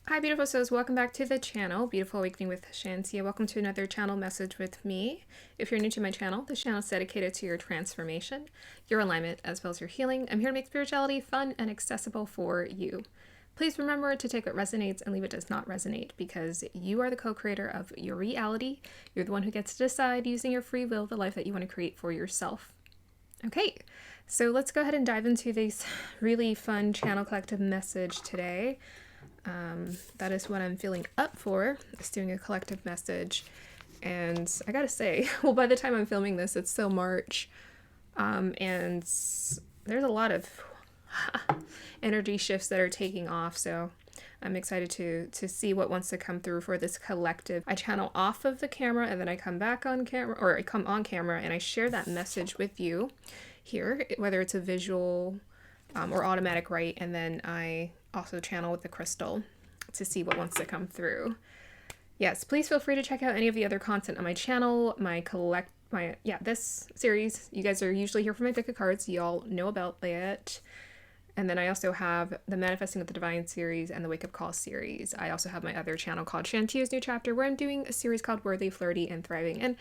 Hi beautiful souls, welcome back to the channel, Beautiful Awakening with Shantia. Welcome to another channel message with me. If you're new to my channel, this channel is dedicated to your transformation, your alignment, as well as your healing. I'm here to make spirituality fun and accessible for you. Please remember to take what resonates and leave what does not resonate, because you are the co-creator of your reality. You're the one who gets to decide, using your free will, the life that you want to create for yourself. Okay, so let's go ahead and dive into this really fun channel collective message today. That is what I'm feeling up for, is doing a collective message. And I gotta say, well, by the time I'm filming this, it's still March. And there's a lot of energy shifts that are taking off. So I'm excited to see what wants to come through for this collective. I channel off of the camera and then I come back on camera, or I come on camera and I share that message with you here, whether it's a visual or automatic write, and then I also channel with the crystal to see what wants to come through. Yes, please feel free to check out any of the other content on my channel, this series. You guys are usually here for my pick of cards. Y'all know about that. And then I also have the Manifesting with the Divine series and the Wake Up Call series. I also have my other channel called Shantia's New Chapter, where I'm doing a series called Worthy, Flirty, and Thriving. And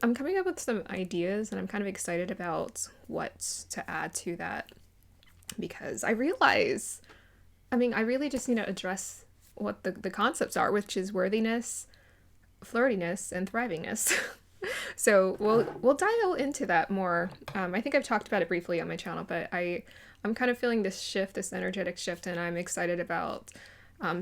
I'm coming up with some ideas, and I'm kind of excited about what to add to that, because I realize, I really just need to address what the concepts are, which is worthiness, flirtiness, and thrivingness. So we'll dial into that more. I think I've talked about it briefly on my channel, but I'm kind of feeling this shift, this energetic shift, and I'm excited about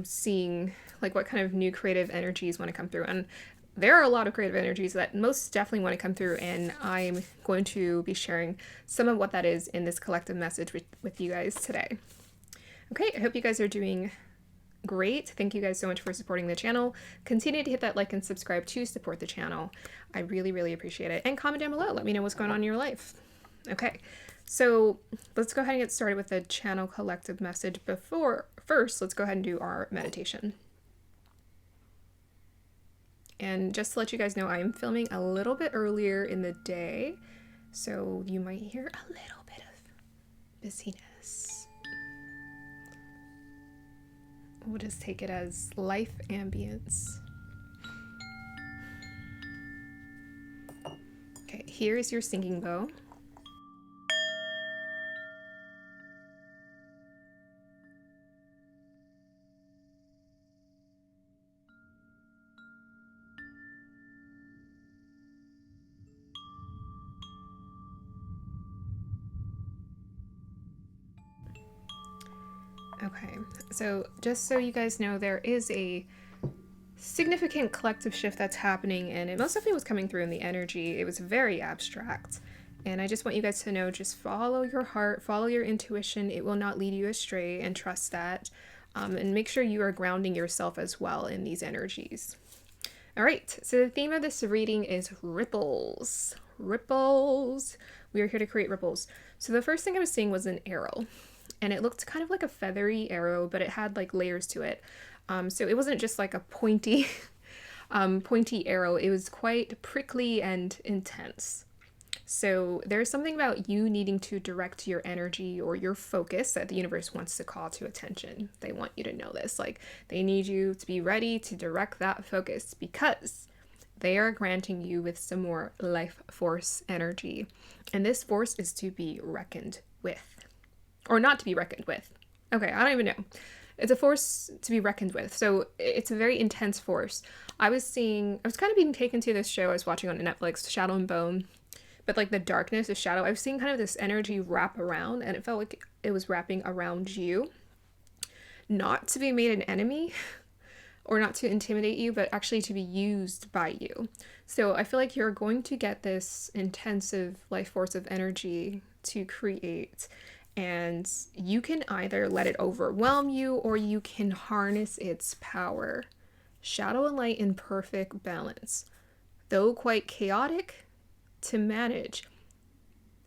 seeing like what kind of new creative energies want to come through. And there are a lot of creative energies that most definitely want to come through, and I'm going to be sharing some of what that is in this collective message with you guys today. Okay, I hope you guys are doing great. Thank you guys so much for supporting the channel. Continue to hit that like and subscribe to support the channel. I really, really appreciate it. And comment down below. Let me know what's going on in your life. Okay, so let's go ahead and get started with the channel collective message. First, let's go ahead and do our meditation. And just to let you guys know, I'm filming a little bit earlier in the day, so you might hear a little bit of busyness. We'll just take it as life ambience. Okay, here is your singing bowl. Okay, so just so you guys know, there is a significant collective shift that's happening, and it most definitely was coming through in the energy. It was very abstract, and I just want you guys to know, just follow your heart, follow your intuition. It will not lead you astray, and trust that. And make sure you are grounding yourself as well in these energies. All right, so the theme of this reading is ripples. Ripples. We are here to create ripples. So the first thing I was seeing was an arrow. And it looked kind of like a feathery arrow, but it had like layers to it. So it wasn't just like a pointy arrow. It was quite prickly and intense. So there's something about you needing to direct your energy or your focus that the universe wants to call to attention. They want you to know this. Like, they need you to be ready to direct that focus, because they are granting you with some more life force energy. And this force is to be reckoned with. Or not to be reckoned with. Okay, I don't even know. It's a force to be reckoned with. So it's a very intense force. I was kind of being taken to this show I was watching on Netflix, Shadow and Bone. But like the darkness of shadow, I was seeing kind of this energy wrap around, and it felt like it was wrapping around you. Not to be made an enemy, or not to intimidate you, but actually to be used by you. So I feel like you're going to get this intensive life force of energy to create. And you can either let it overwhelm you, or you can harness its power. Shadow and light in perfect balance. Though quite chaotic to manage,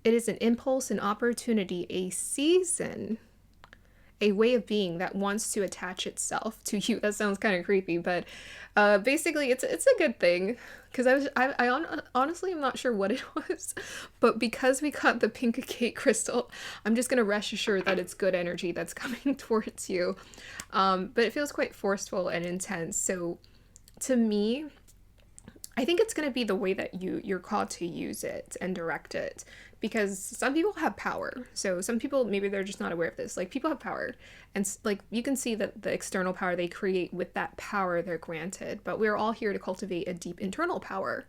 it is an impulse, an opportunity, a season, a way of being that wants to attach itself to you. That sounds kind of creepy, but basically it's a good thing. Because honestly, I'm not sure what it was, but because we got the pink agate crystal, I'm just going to rest assured that it's good energy that's coming towards you. But it feels quite forceful and intense. So to me, I think it's going to be the way that you're called to use it and direct it, because some people have power. So some people, maybe they're just not aware of this. Like, people have power, and like you can see that the external power they create with that power they're granted, but we're all here to cultivate a deep internal power.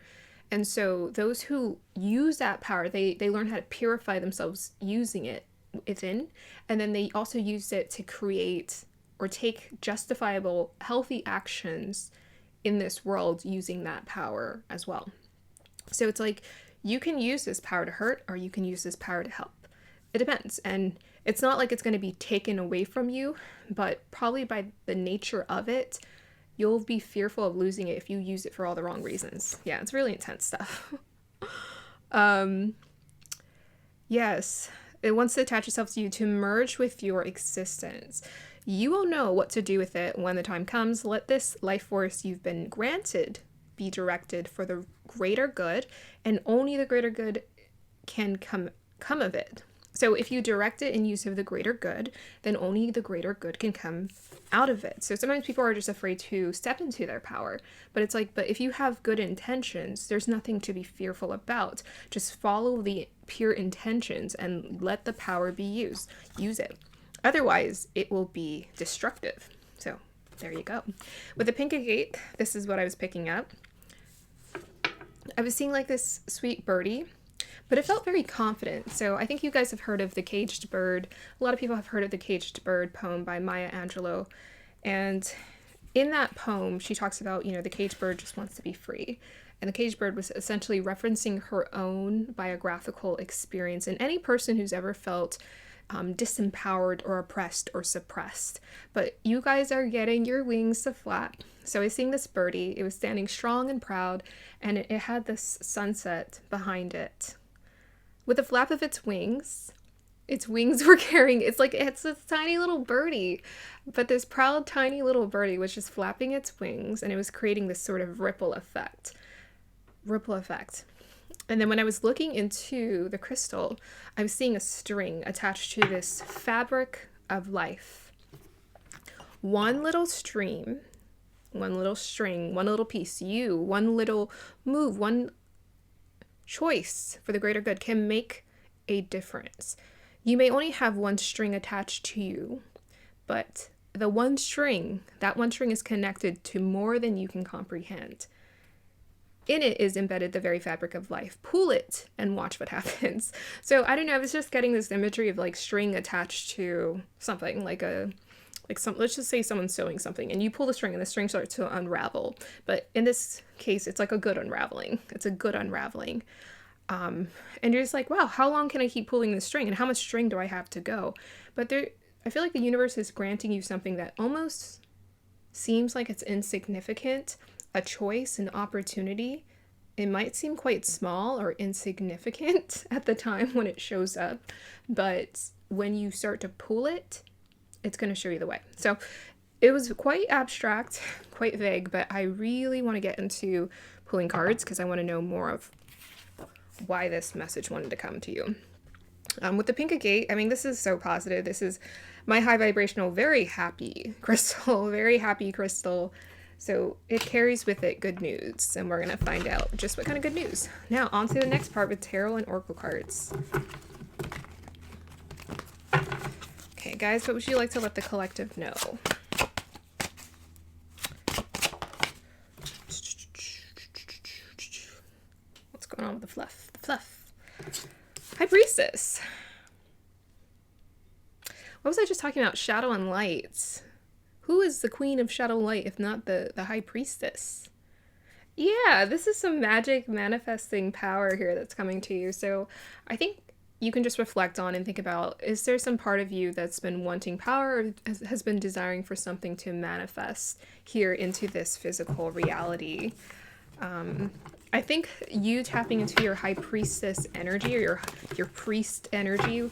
And so those who use that power, they learn how to purify themselves using it within, and then they also use it to create or take justifiable, healthy actions in this world using that power as well. So it's like, you can use this power to hurt, or you can use this power to help. It depends. And it's not like it's going to be taken away from you, but probably by the nature of it, you'll be fearful of losing it if you use it for all the wrong reasons. Yeah, it's really intense stuff. Yes, it wants to attach itself to you, to merge with your existence. You will know what to do with it when the time comes. Let this life force you've been granted be directed for the greater good, and only the greater good can come of it. So if you direct it in use of the greater good, then only the greater good can come out of it. So sometimes people are just afraid to step into their power, but it's like, but if you have good intentions, there's nothing to be fearful about. Just follow the pure intentions and let the power be used. Use it. Otherwise, it will be destructive. So there you go. With the pink agate, this is what I was picking up. I was seeing like this sweet birdie, but it felt very confident. So I think you guys have heard of The Caged Bird. A lot of people have heard of The Caged Bird poem by Maya Angelou. And in that poem, she talks about, the caged bird just wants to be free. And the caged bird was essentially referencing her own biographical experience, and any person who's ever felt disempowered or oppressed or suppressed. But you guys are getting your wings to flap. So I was seeing this birdie. It was standing strong and proud, and it had this sunset behind it. With the flap of its wings were carrying, it's a tiny little birdie, but this proud tiny little birdie was just flapping its wings, and it was creating this sort of ripple effect. And then when I was looking into the crystal, I was seeing a string attached to this fabric of life. One little stream, one little string, one little piece, one little move, one choice for the greater good can make a difference. You may only have one string attached to you, but that one string is connected to more than you can comprehend. In it is embedded the very fabric of life. Pull it and watch what happens. So I don't know, I was just getting this imagery of like string attached to something, let's just say someone's sewing something, and you pull the string and the string starts to unravel. But in this case, it's like a good unraveling. It's a good unraveling. And you're just like, wow, how long can I keep pulling the string, and how much string do I have to go? But I feel like the universe is granting you something that almost seems like it's insignificant. A choice, an opportunity. It might seem quite small or insignificant at the time when it shows up, but when you start to pull it, it's going to show you the way. So it was quite abstract, quite vague, but I really want to get into pulling cards because I want to know more of why this message wanted to come to you. With the pink agate, this is so positive. This is my high vibrational, very happy crystal, very happy crystal. So it carries with it good news, and we're going to find out just what kind of good news. Now, on to the next part with tarot and oracle cards. Okay, guys, what would you like to let the collective know? What's going on with the fluff? The fluff. High Priestess. What was I just talking about? Shadow and light. Who is the queen of shadow light if not the High Priestess? Yeah, this is some magic manifesting power here that's coming to you. So I think you can just reflect on and think about, is there some part of you that's been wanting power or has been desiring for something to manifest here into this physical reality? I think you tapping into your High Priestess energy or your priest energy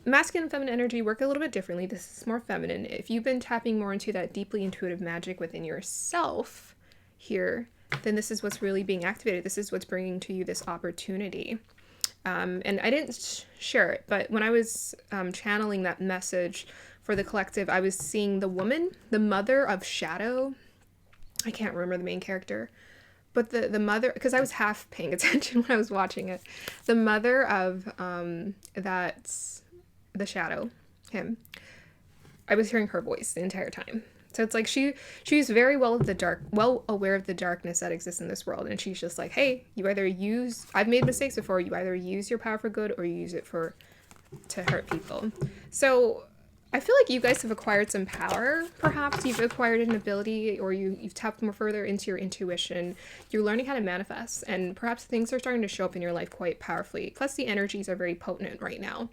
masculine and feminine energy work a little bit differently. This is more feminine. If you've been tapping more into that deeply intuitive magic within yourself here, then this is what's really being activated. This is what's bringing to you this opportunity. And I didn't share it, but when I was channeling that message for the collective, I was seeing the woman, the mother of Shadow. I can't remember the main character, but the mother, because I was half paying attention when I was watching it, the mother of that's the Shadow, him, I was hearing her voice the entire time. So it's like she's very well aware of the darkness that exists in this world, and she's just like, hey, you either use, I've made mistakes before, you either use your power for good or you use it to hurt people. So I feel like you guys have acquired some power. Perhaps you've acquired an ability, or you've tapped more further into your intuition. You're learning how to manifest, and perhaps things are starting to show up in your life quite powerfully. Plus the energies are very potent right now.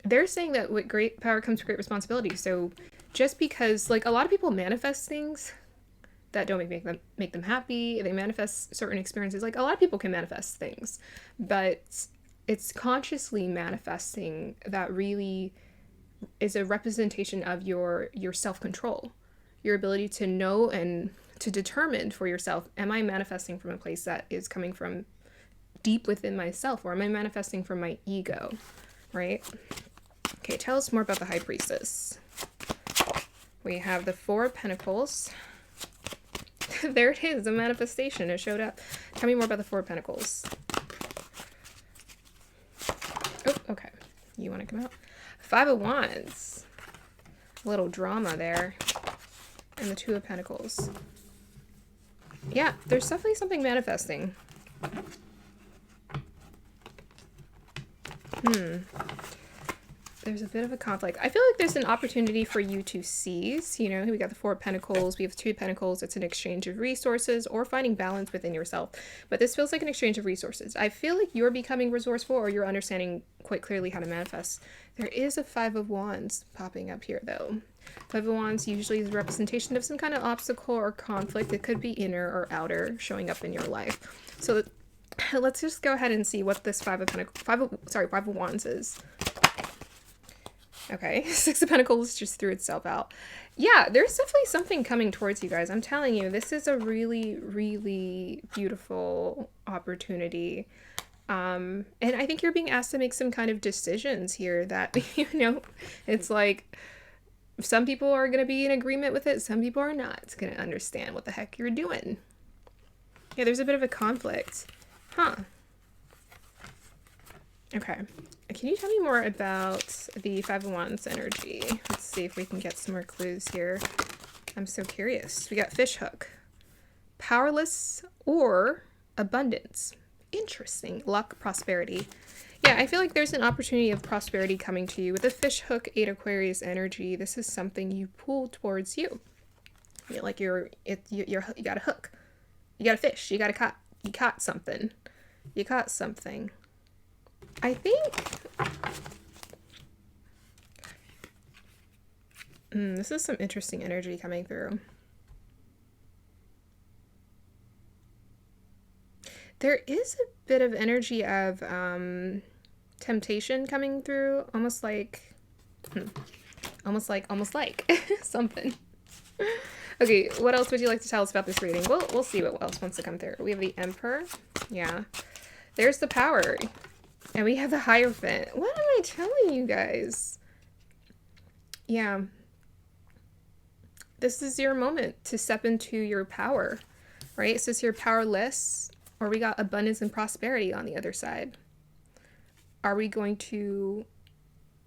They're saying that with great power comes great responsibility. So just because, like, a lot of people manifest things that don't make them happy, they manifest certain experiences. Like, a lot of people can manifest things, but it's consciously manifesting that really is a representation of your self-control, your ability to know and to determine for yourself, am I manifesting from a place that is coming from deep within myself, or am I manifesting from my ego, right? Okay, tell us more about the High Priestess. We have the Four of Pentacles. There it is, a manifestation. It showed up. Tell me more about the Four of Pentacles. Oh, okay. You want to come out? Five of Wands. A little drama there. And the Two of Pentacles. Yeah, there's definitely something manifesting. There's a bit of a conflict. I feel like there's an opportunity for you to seize. You know, we got the Four of Pentacles. We have Two of Pentacles. It's an exchange of resources or finding balance within yourself. But this feels like an exchange of resources. I feel like you're becoming resourceful, or you're understanding quite clearly how to manifest. There is a Five of Wands popping up here, though. Five of Wands usually is a representation of some kind of obstacle or conflict. It could be inner or outer showing up in your life. So let's just go ahead and see what this Five of Wands is. Okay, Six of Pentacles just threw itself out. Yeah, there's definitely something coming towards you guys. I'm telling you, this is a really, really beautiful opportunity. And I think you're being asked to make some kind of decisions here that, you know, it's like some people are going to be in agreement with it. Some people are not going to understand what the heck you're doing. Yeah, there's a bit of a conflict. Huh. Okay. Can you tell me more about the Five of Wands energy? Let's see if we can get some more clues here. I'm so curious. We got fish hook. Powerless or abundance. Interesting. Luck, prosperity. Yeah, I feel like there's an opportunity of prosperity coming to you. With the fish hook, 8 Aquarius energy, this is something you pull towards you. You know, like you got a hook. You got a fish. You caught something. You caught something. I think this is some interesting energy coming through. There is a bit of energy of temptation coming through, almost like something. Okay, what else would you like to tell us about this reading? We'll see what else wants to come through. We have the Emperor. Yeah. There's the Power. And we have the Hierophant. What am I telling you guys? Yeah. This is your moment to step into your power, right? It says you're powerless, or we got abundance and prosperity on the other side. Are we going to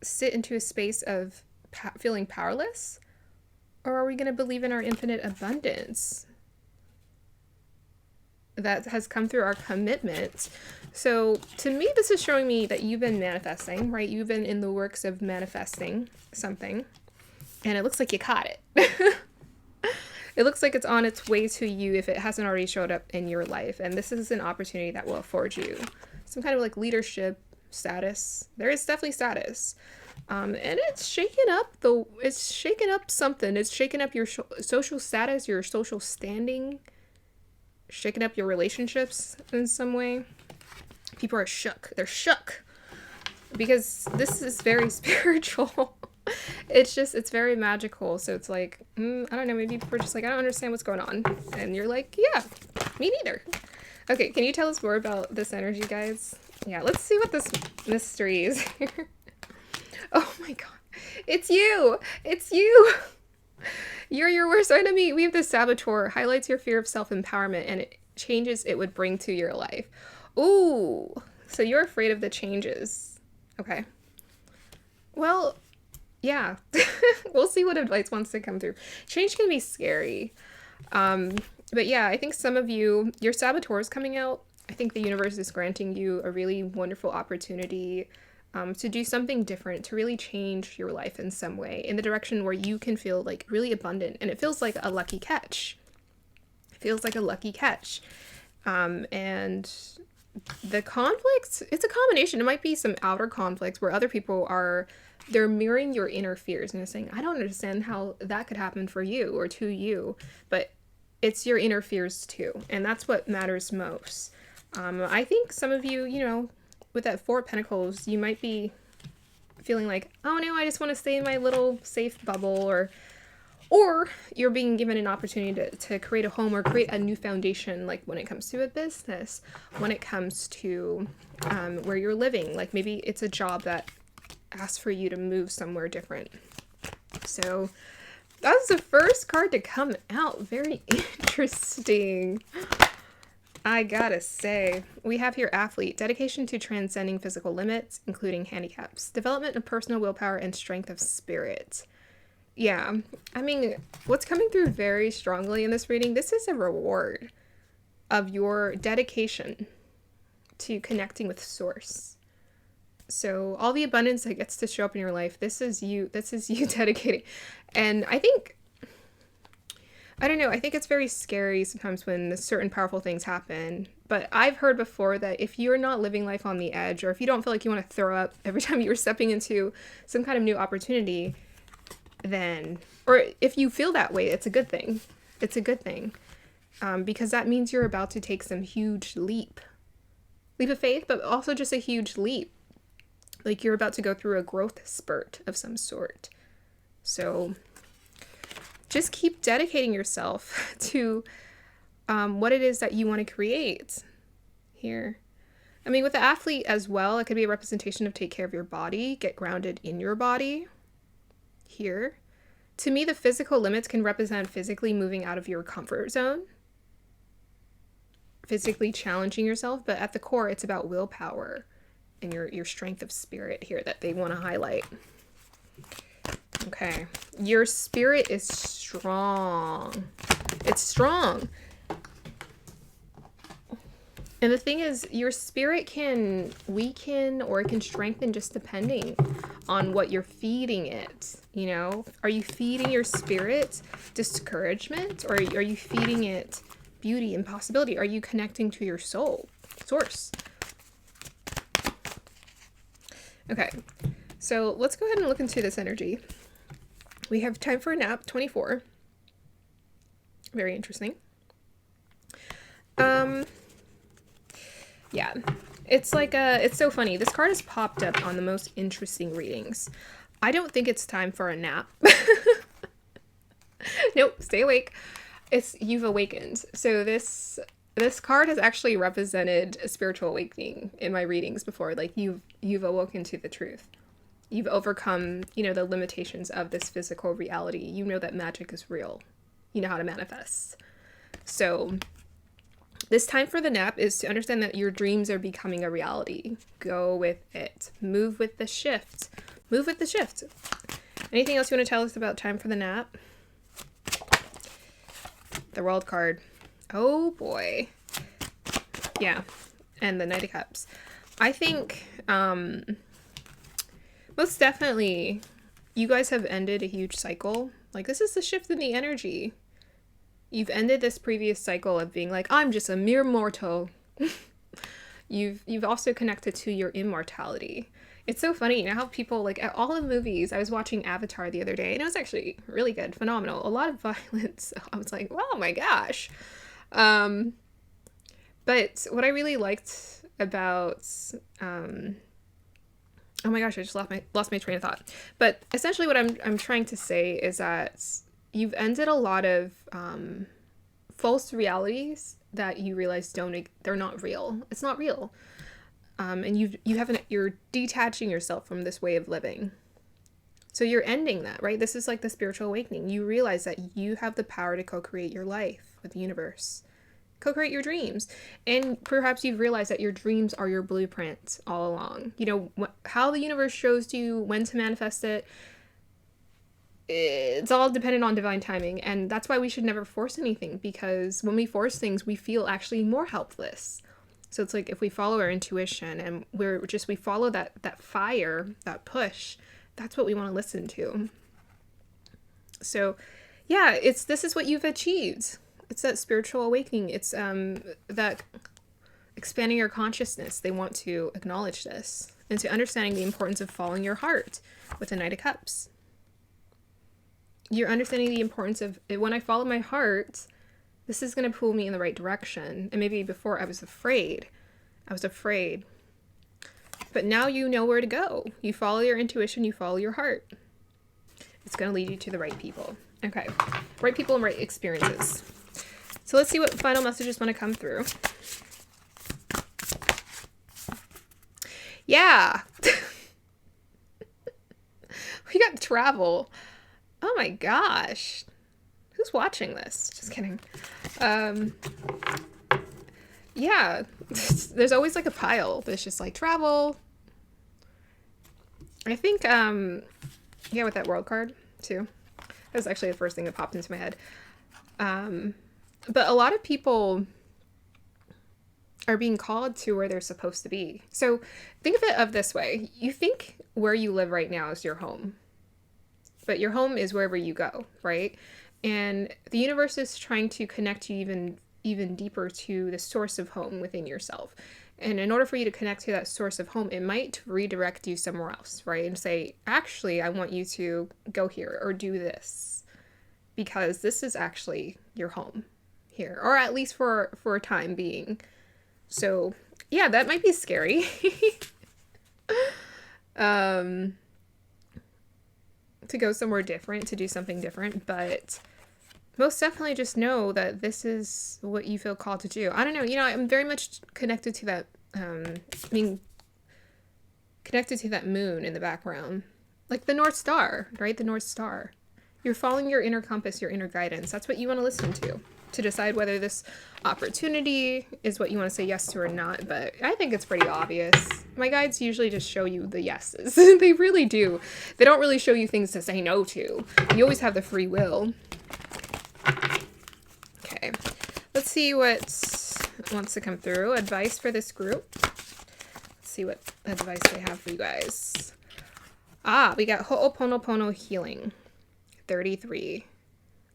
sit into a space of feeling powerless? Or are we going to believe in our infinite abundance that has come through our commitment? So to me, this is showing me that you've been manifesting, right? You've been in the works of manifesting something, and it looks like you caught it. It looks like it's on its way to you if it hasn't already showed up in your life. And this is an opportunity that will afford you some kind of like leadership status. There is definitely status. And it's shaking up something. It's shaking up your social status, your social standing, shaking up your relationships in some way. People are shook. They're shook. because this is very spiritual. It's very magical. So it's like, I don't know, maybe people are just like, I don't understand what's going on. And you're like, yeah, me neither. Okay, can you tell us more about this energy, guys? Yeah, let's see what this mystery is here. Oh my god. It's you! It's you! You're your worst enemy. We have the saboteur. Highlights your fear of self-empowerment and it changes it would bring to your life. Ooh. So you're afraid of the changes. Okay. Well, yeah. We'll see what advice wants to come through. Change can be scary. But yeah, I think some of you, your saboteur is coming out. I think the universe is granting you a really wonderful opportunity to do something different, to really change your life in some way, in the direction where you can feel like really abundant. And it feels like a lucky catch. It feels like a lucky catch. And the conflicts, it's a combination. It might be some outer conflicts where other people are, they're mirroring your inner fears and they're saying, I don't understand how that could happen for you or to you, but it's your inner fears too. And that's what matters most. I think some of you, you know, with that Four of Pentacles, you might be feeling like, oh no, I just want to stay in my little safe bubble, or you're being given an opportunity to create a home or create a new foundation, like when it comes to a business, when it comes to where you're living, like maybe it's a job that asks for you to move somewhere different. So that was the first card to come out. Very interesting. I gotta say, we have here athlete, dedication to transcending physical limits, including handicaps, development of personal willpower and strength of spirit. Yeah, I mean, what's coming through very strongly in this reading, this is a reward of your dedication to connecting with source. So all the abundance that gets to show up in your life, this is you dedicating. And I think, I don't know, I think it's very scary sometimes when certain powerful things happen. But I've heard before that if you're not living life on the edge, or if you don't feel like you want to throw up every time you're stepping into some kind of new opportunity, then, or if you feel that way, it's a good thing. It's a good thing. Because that means you're about to take some huge leap of faith, but also just a huge leap. Like you're about to go through a growth spurt of some sort. So just keep dedicating yourself to what it is that you want to create here. I mean, with the athlete as well, it could be a representation of take care of your body, get grounded in your body here. To me, the physical limits can represent physically moving out of your comfort zone, physically challenging yourself, but at the core, it's about willpower and your strength of spirit here that they want to highlight. Okay. Your spirit is strong. It's strong. And the thing is, your spirit can weaken or it can strengthen just depending on what you're feeding it, you know? Are you feeding your spirit discouragement, or are you feeding it beauty and possibility? Are you connecting to your soul, source? Okay, so let's go ahead and look into this energy. We have time for a nap, 24. Very interesting. Yeah, it's like it's so funny. This card has popped up on the most interesting readings. I don't think it's time for a nap. Nope, stay awake. You've awakened. So this card has actually represented a spiritual awakening in my readings before. Like you've awoken to the truth. You've overcome, you know, the limitations of this physical reality. You know that magic is real. You know how to manifest. So this time for the nap is to understand that your dreams are becoming a reality. Go with it. Move with the shift. Move with the shift. Anything else you want to tell us about time for the nap? The World card. Oh boy. Yeah. And the Knight of Cups. I think, most definitely, you guys have ended a huge cycle. Like, this is the shift in the energy. You've ended this previous cycle of being like, I'm just a mere mortal. You've also connected to your immortality. It's so funny, you know how people, like, at all the movies, I was watching Avatar the other day, and it was actually really good, phenomenal. A lot of violence. I was like, oh my gosh. But what I really liked about Oh my gosh, I just lost my train of thought. But essentially what I'm trying to say is that you've ended a lot of false realities that you realize they're not real. It's not real. And you're detaching yourself from this way of living. So you're ending that, right? This is like the spiritual awakening. You realize that you have the power to co-create your life with the universe. Co-create your dreams. And perhaps you've realized that your dreams are your blueprint all along. You know, how the universe shows to you when to manifest it, it's all dependent on divine timing. And that's why we should never force anything, because when we force things, we feel actually more helpless. So it's like if we follow our intuition and we follow that fire, that push, that's what we want to listen to. So yeah, this is what you've achieved. It's that spiritual awakening. It's that expanding your consciousness. They want to acknowledge this, and to understanding the importance of following your heart with the Knight of Cups. You're understanding the importance of, when I follow my heart, this is going to pull me in the right direction. And maybe before I was afraid. But now you know where to go. You follow your intuition, you follow your heart. It's going to lead you to the right people. Okay. Right people and right experiences. So let's see what final messages want to come through. Yeah. We got travel. Oh my gosh. Who's watching this? Just kidding. Yeah. There's always like a pile that's just like travel. I think, yeah, with that world card too. That was actually the first thing that popped into my head. But a lot of people are being called to where they're supposed to be. So think of it this way. You think where you live right now is your home. But your home is wherever you go, right? And the universe is trying to connect you even deeper to the source of home within yourself. And in order for you to connect to that source of home, it might redirect you somewhere else, right? And say, actually, I want you to go here or do this, because this is actually your home here, or at least for a time being. So yeah, that might be scary. To go somewhere different, to do something different, but most definitely just know that this is what you feel called to do. I don't know, you know, I'm very much connected to that, being connected to that moon in the background. Like the North Star, right? The North Star. You're following your inner compass, your inner guidance. That's what you want to listen to decide whether this opportunity is what you want to say yes to or not. But I think it's pretty obvious. My guides usually just show you the yeses. They really do. They don't really show you things to say no to. You always have the free will. Okay, let's see what wants to come through. Advice for this group. Let's see what advice they have for you guys. We got Ho'oponopono healing. 33.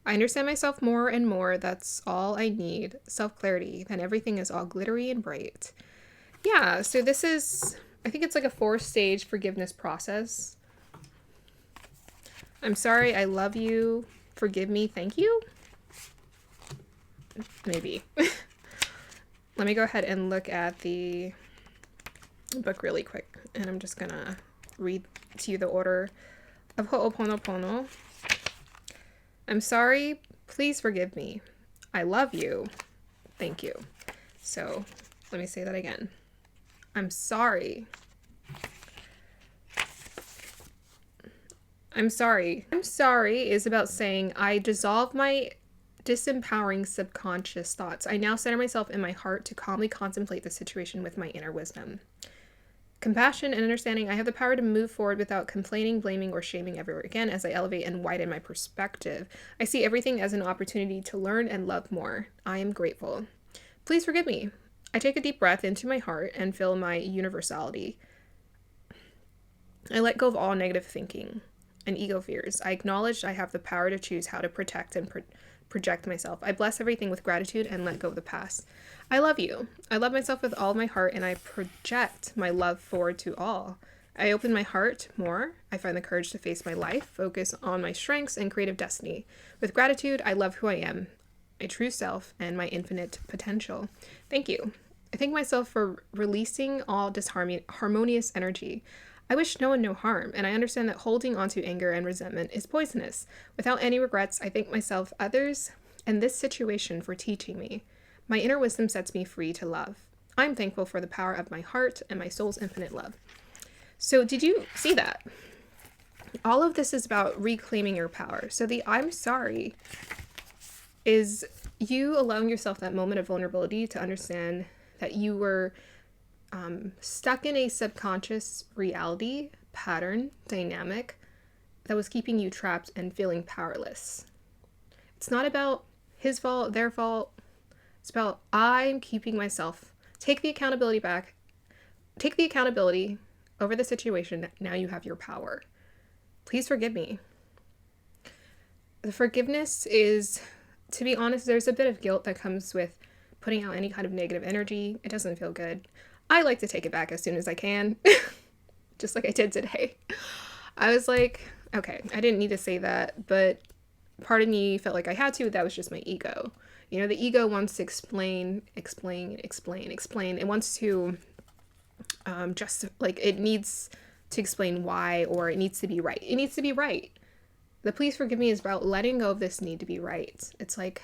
I understand myself more and more. That's all I need. Self-clarity. Then everything is all glittery and bright. Yeah, so this is, I think it's like a 4-stage forgiveness process. I'm sorry, I love you, forgive me, thank you? Maybe. Let me go ahead and look at the book really quick, and I'm just gonna read to you the order of Ho'oponopono. I'm sorry, please forgive me. I love you, thank you. So, let me say that again. I'm sorry. I'm sorry. I'm sorry is about saying I dissolve my disempowering subconscious thoughts. I now center myself in my heart to calmly contemplate the situation with my inner wisdom. Compassion and understanding. I have the power to move forward without complaining, blaming, or shaming ever again as I elevate and widen my perspective. I see everything as an opportunity to learn and love more. I am grateful. Please forgive me. I take a deep breath into my heart and feel my universality. I let go of all negative thinking and ego fears. I acknowledge I have the power to choose how to protect and project myself. I bless everything with gratitude and let go of the past. I love you. I love myself with all my heart, and I project my love forward to all. I open my heart more. I find the courage to face my life, focus on my strengths and creative destiny. With gratitude, I love who I am, my true self, and my infinite potential. Thank you. I thank myself for releasing all disharmonious energy. I wish no one no harm, and I understand that holding onto anger and resentment is poisonous. Without any regrets, I thank myself, others, and this situation for teaching me. My inner wisdom sets me free to love. I'm thankful for the power of my heart and my soul's infinite love. So did you see that? All of this is about reclaiming your power. So the I'm sorry is you allowing yourself that moment of vulnerability to understand that you were stuck in a subconscious reality, pattern, dynamic that was keeping you trapped and feeling powerless. It's not about his fault, their fault. It's about I'm keeping myself. Take the accountability back. Take the accountability over the situation. Now you have your power. Please forgive me. The forgiveness is, to be honest, there's a bit of guilt that comes with putting out any kind of negative energy. It doesn't feel good. I like to take it back as soon as I can, just like I did today. I was like, okay, I didn't need to say that, but part of me felt like I had to. That was just my ego. You know, the ego wants to explain. It wants to just like it needs to explain why, or it needs to be right. It needs to be right. The please forgive me is about letting go of this need to be right. It's like,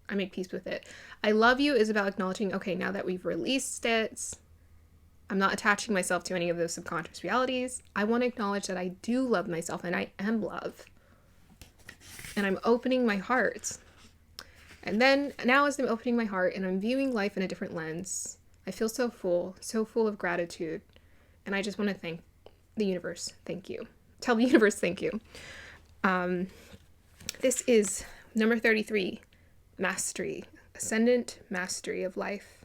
I make peace with it. I love you is about acknowledging, okay, now that we've released it, I'm not attaching myself to any of those subconscious realities. I want to acknowledge that I do love myself and I am love. And I'm opening my heart. And then now as I'm opening my heart and I'm viewing life in a different lens, I feel so full of gratitude. And I just want to thank the universe. Thank you. Tell the universe thank you. This is number 33, mastery, ascendant mastery of life.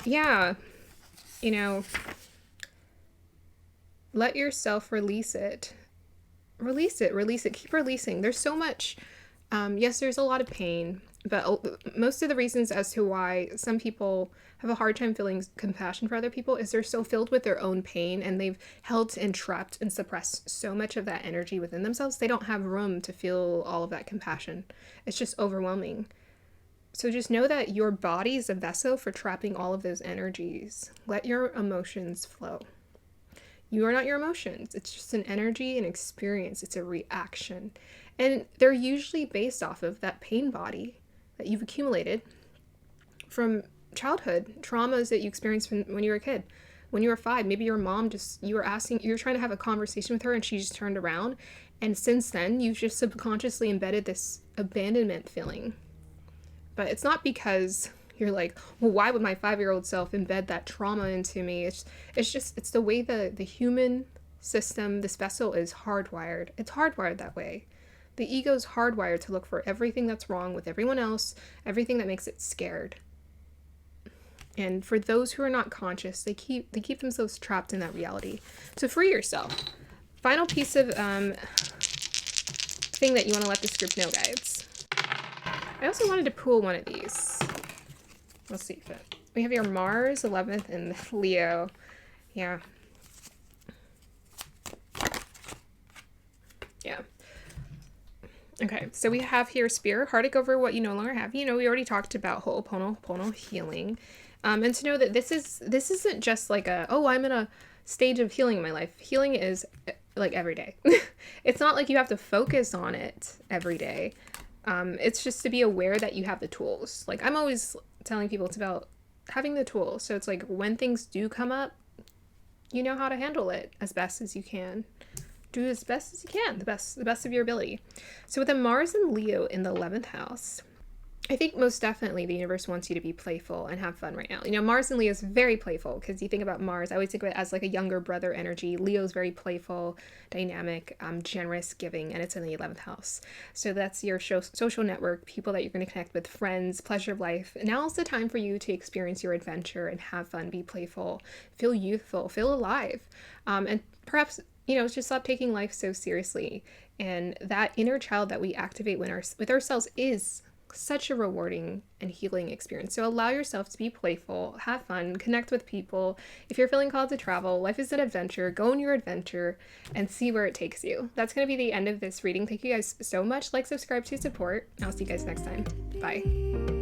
Yeah, you know, let yourself release it. Release it. Keep releasing. There's so much. Yes, there's a lot of pain, but most of the reasons as to why some people have a hard time feeling compassion for other people is they're so filled with their own pain and they've held and trapped and suppressed so much of that energy within themselves. They don't have room to feel all of that compassion. It's just overwhelming. So just know that your body is a vessel for trapping all of those energies. Let your emotions flow. You are not your emotions. It's just an energy, an experience. It's a reaction. And they're usually based off of that pain body that you've accumulated from childhood, traumas that you experienced when you were a kid. When you were 5, maybe your mom you were trying to have a conversation with her and she just turned around. And since then, you've just subconsciously embedded this abandonment feeling. But it's not because you're like, well, why would my 5-year-old self embed that trauma into me? It's the way the human system, this vessel is hardwired. It's hardwired that way. The ego's hardwired to look for everything that's wrong with everyone else, everything that makes it scared. And for those who are not conscious, they keep themselves trapped in that reality. So free yourself. Final piece of thing that you want to let this group know, guys. I also wanted to pull one of these. Let's see if we have your Mars 11th and Leo. Yeah. Okay, so we have here Spirit, heartache over what you no longer have. You know, we already talked about Ho'oponopono healing. And to know that this isn't just like I'm in a stage of healing in my life. Healing is like every day. It's not like you have to focus on it every day. It's just to be aware that you have the tools. Like I'm always telling people it's about having the tools. So it's like when things do come up, you know how to handle it as best as you can. Do as best as you can, the best of your ability. So with a Mars and Leo in the 11th house, I think most definitely the universe wants you to be playful and have fun right now. You know, Mars and Leo is very playful because you think about Mars, I always think of it as like a younger brother energy. Leo's very playful, dynamic, generous, giving, and it's in the 11th house. So that's your social network, people that you're going to connect with, friends, pleasure of life. Now is the time for you to experience your adventure and have fun, be playful, feel youthful, feel alive, and perhaps, you know, just stop taking life so seriously. And that inner child that we activate with ourselves is such a rewarding and healing experience. So allow yourself to be playful, have fun, connect with people. If you're feeling called to travel, life is an adventure. Go on your adventure and see where it takes you. That's going to be the end of this reading. Thank you guys so much. Like, subscribe to support. I'll see you guys next time. Bye.